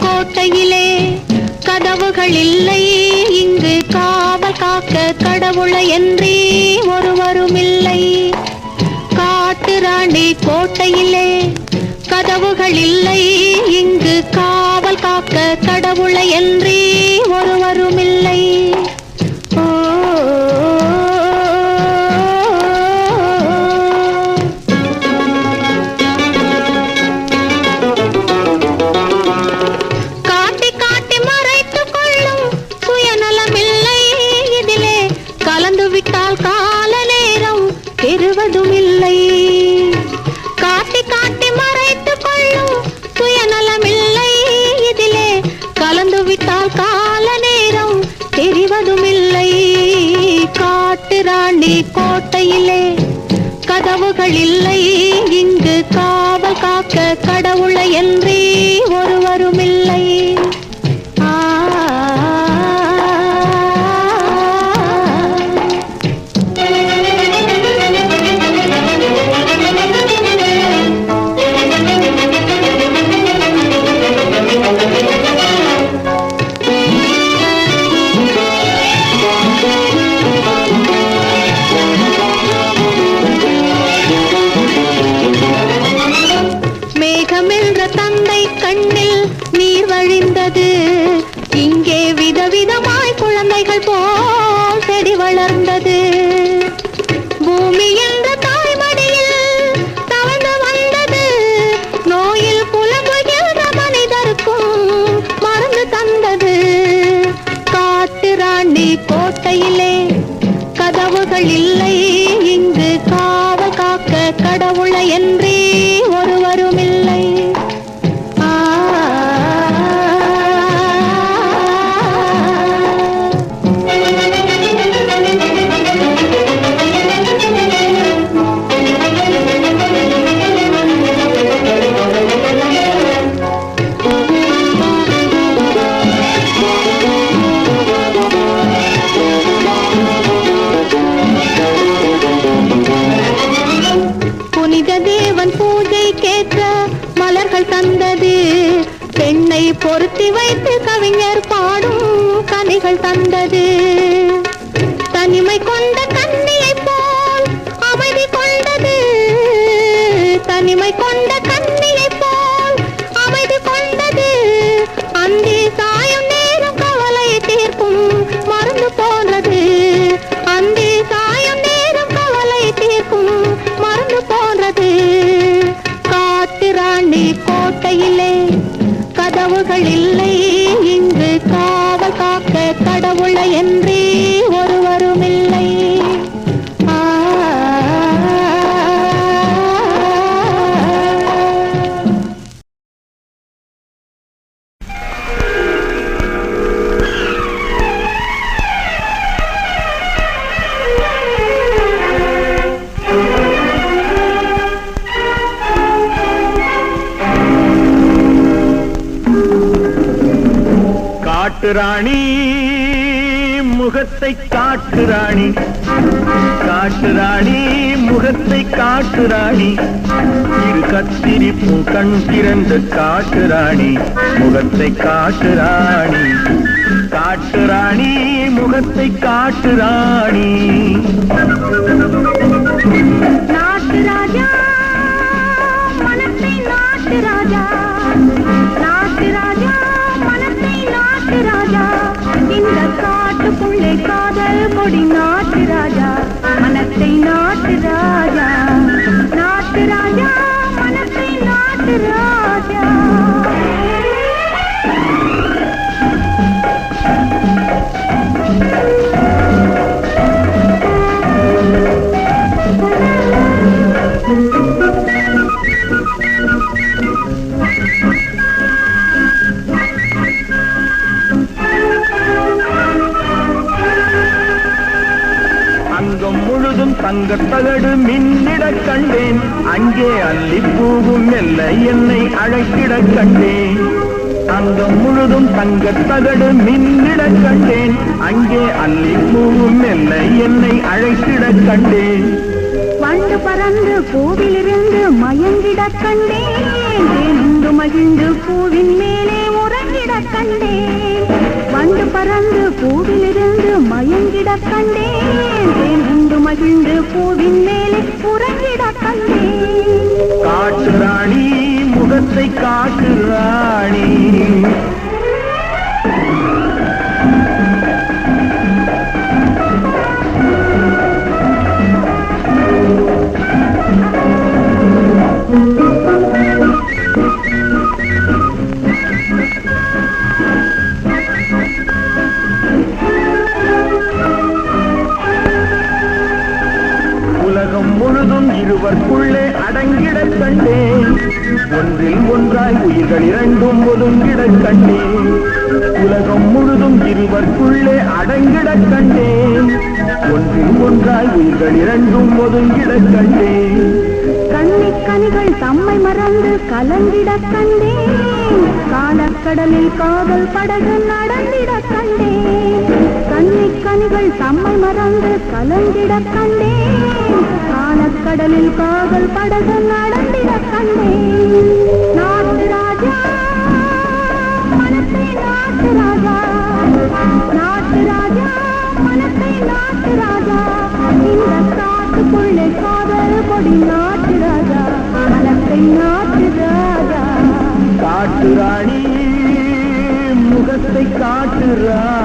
கோட்டையிலே கதவுகள் இல்லை, இங்கு காவல் காக்க கடவுளையன்றி ஒருவரும் இல்லை. காட்டு ராணி கோட்டையிலே கதவுகள் இல்லை, இங்கு காவல் காக்க கடவுளையன்றி ஒருவரும் இல்லை. கோட்டையிலே கதவுகள் இல்லை, இங்கு காவல் காக்க கடவுளையன்றி ஒருவரும் இல்லை. இங்கே விதவிதமாய் குழந்தைகள் போல் செடி வளர்ந்தது. பூமி என்ற தாய்மடியில் தவழ்ந்து வந்தது. நோயில் புலம்புகின்ற மனிதருக்கும் மருந்து தந்தது. காட்டு ராணி கோட்டையிலே கதவுகள் இல்லை, இங்கு காவல் காக்க கடவுளையன்றி ஒருவரும் இல்லை. தந்தது பெண்ணை பொருத்தி வைத்து கவிஞர் பாடும் கனிகள் தந்தது. தனிமை கொண்ட கன்னியை போல் அமைதி கொண்டது. தனிமை கொண்ட கன்னியை போல் அமைதி கொண்டது. அந்தி சாயும் நேரம் கவலை தீர்க்கும் மருந்து போன்றது. அந்தி சாயும் நேரம் கவலை தீர்க்கும் மருந்து போன்றது. காட்டு ராணி கோட்டையிலே கதவுகள் இல்லை, இங்கு காவல் காக்க கடவுளையன்றி ஒருவரும் இல்லை. காட்டு ராணி முகத்தை காட்டு ராணி, காட்டு ராணி முகத்தை காட்டு ராணி. இரு கத்திரி பூ கண் திறந்த காட்டு ராணி முகத்தை காட்டு ராணி. காட்டு ராணி முகத்தை காட்டு ராணி. நாட்டு ராஜா மனத்தை நாட்டு ராஜா, நாட்டு ராஜா மனத்தை நாட்டு ராஜா. இந்த காட்டுக்குள்ளே காதல் கொடி நாட்டு ராஜா மனத்தை நாட்டு ராஜா. நாட்டு ராஜா மனத்தை நாட்டு ராஜா. அங்கம் முழுதும் தங்கத்தகடு மின்னிட கண்டேன். அங்கே அல்லிப்பூவும் மெல்ல என்னை அழைத்திட கண்டேன். அங்கம் முழுதும் தங்கத்தகடு மின்னிட கண்டேன். அங்கே அல்லிப்பூவும் மெல்ல என்னை அழைத்திட கண்டேன். வண்டு பறந்து பூவிலிருந்து மயங்கிட கண்டேன். மகிழ்ந்து பூவின் மேலே உறங்க கண்டேன். வண்டு பறந்து பூவிலிருந்து மயங்கிட கண்டேன். தேன் உண்டு மகிழ்ந்து பூவின் மேலே உறங்கிட கண்டேன். காட்டு ராணி முகத்தை காட்டு ராணி உலகம் முழுதும் இருவர்க்குள்ளே அடங்கிடக் கண்டேன். ஒன்றில் ஒன்றாய் உயிர்கள் இரண்டும் ஒதுங்கிடக் கண்டேன். உலகம் முழுதும் இருவர்க்குள்ளே அடங்கிடக் கண்டேன். ஒன்றில் ஒன்றாய் உயிர்கள் இரண்டும் ஒதுங்கிடக் கண்டேன். கன்னிக்கனிகள் தம்மை மறந்து கலந்திட கண்டேன். காலக்கடலில் காதல் படகு நடந்திட கண்டேன். கன்னிக்கனிகள் தம்மை மறந்து கலந்திட கண்டேன். காலக்கடலில் காதல் படகு நடந்திட கண்டேன். நாட்டு ராஜா மனத்தை நாட்டு ராஜா, நாட்டு ராஜா மனத்தை நாட்டு ராஜா. இந்த காட்டுக்குள்ளே காதல் கொடி நாட்டு ராஜா, மனத்தை நாட்டு ராஜா. காட்டு ராணி முகத்தை காட்டு ராணி